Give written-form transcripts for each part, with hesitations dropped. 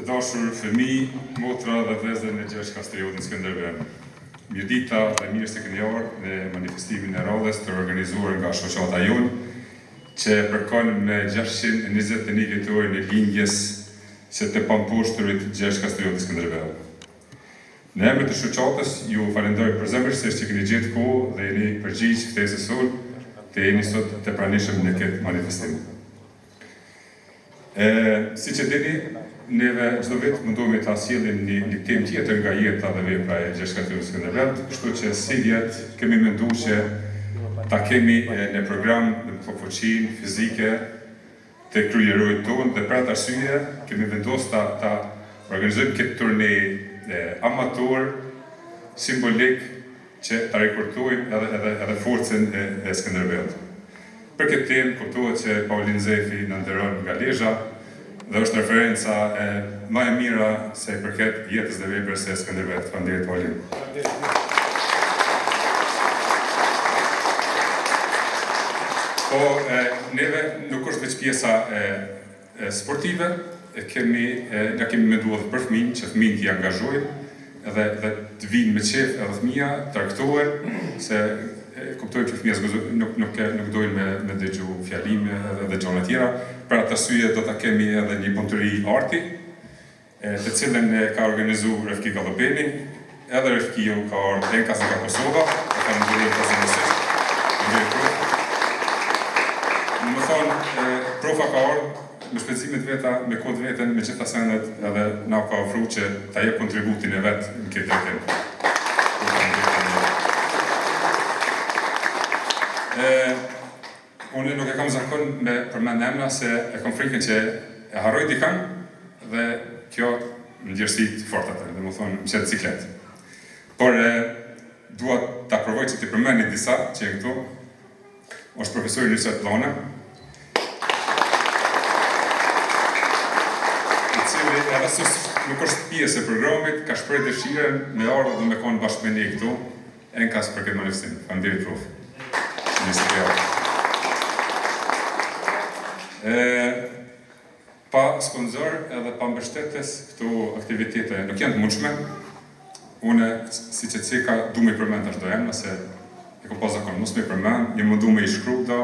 Të dashur fëmijë, motra dhe vëllezër në Gjergj Kastrioti Skënderbeu. Mirëdita dhe mirë se keni ardhur në manifestimin e radhës të organizuar nga shoqata jonë, që përkon me 621 vjetorin e lindjes së të pamposhturit Gjergj Kastrioti Skënderbeu. Në emër të shoqatës ju falenderoj përzemërisht që keni gjetë kohë dhe jeni përgjigjë ftesës sonë të jeni sot të pranishëm në këtë manifestim. Si që dini, neve çdo vit mundohemi ta sjellim një temë tjetër nga jeta dhe vepra e Gjergj Kastrioti Skënderbeut, kështu që si vjet kemi menduar që ta kemi në program në fuqinë fizike të kryerorit tonë dhe për atë arsye kemi vendosur ta organizojmë këtë turne amator simbolik që ta rikurtojmë edhe forcën e Skënderbeut. Për këtë temë kuptohet që Paulin Zefi na nderon nga Lezhë dhe është referenca më e mira se i përket jetës dhe veprës së Skënderbeut. Faleminderit Paulin. Po, neve nuk është veç pjesa sportive, na kemi menduar për fëmijë, që fëmijët t'i angazhojmë dhe të vinë me qef edhe fëmija, traktohen, se kuptojmë që fëmijës nuk dojnë me dëgju fjalime dhe gjona tjera. Për atë arsye do ta kemi edhe një punëtëri arti, të cilën ka organizuar Refki Gallopeni, edhe Refkiu ka ardhur Enkas nga Kosova, e falenderoj përgjithësisht. Më thonë, profa ka ardhur me shpenzimet veta, me kodë veten, me gjitha senet, edhe na ka ofruar që ta jep kontributin e vet në këtë drejtim. Unë nuk e kam zakon me përmend emra se e kam frikën që e harroj dikan dhe kjo më ndjerësi të forta atë, dhe më thonë më qetë ciklet. Por dua ta provoj që t'i përmend disa që e këtu. Është profesori Nusret Plana, i cili edhe nuk është pjesë e programit, ka shprehur dëshirën me ardhur dhe me qenë bashkë me ne këtu, Enkas për këtë manifestim. Faleminderit prof. Pa sponsor edhe pa mbështetës këto aktivitete nuk janë të mundshme. Unë, si që cika, du me i përmend ashtë do emna, se e kom pas zakon, mos me i përmend, një mundu me i shkru do,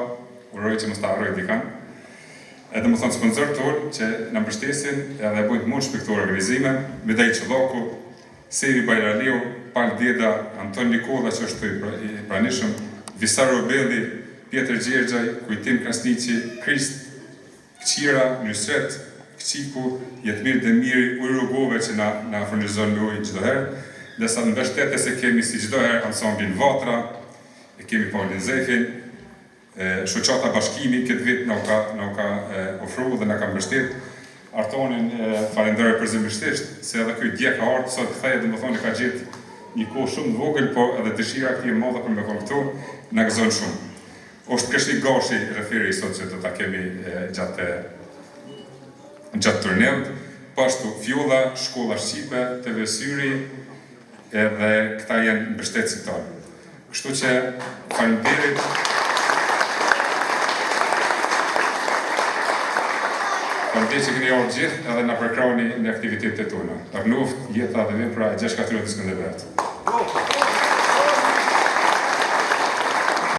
uroj që mos ta harroj dikan. Edhe më thonë sponsor tonë që në mbështesin edhe bojnë të mundshme këto organizime, Medaj Qëllaku, Sevi Bajraliu, Pal Deda, Anton Nikola që është i pranishëm, Visar Robelli, Pjetër Gjergjaj, Kujtim Krasniqi, Krist, Këqira, Nusret, Këqiku, Jetmir Demiri, Ujrugove që na furnizon lojë çdoherë, dhe sa në mbështetës e kemi si çdoherë ansamblin Vatra, e kemi Paulin Zefin, shoqata Bashkimi këtë vit na ka ofruar dhe na ka mbështet. Artonin falenderoj përzemërisht se edhe ky dje ka ardhur sot kthehet, domethënë ka gjetë një kohë shumë të vogël, po edhe dëshira e tij e madhe për me qenë këtu na gëzon shumë. Është Krishti Gashi referi sot që do ta kemi gjatë turneut, po ashtu Fjolla, Shkolla Shqipe, TV Syri, edhe këta janë mbështetësit tonë. Kështu që faleminderit. Faleminderit që keni ardhur gjithë edhe na përkrahuni në aktivitetet tona. Arnuft, jeta dhe vepra e Gjergj Kastrioti Skënderbeut.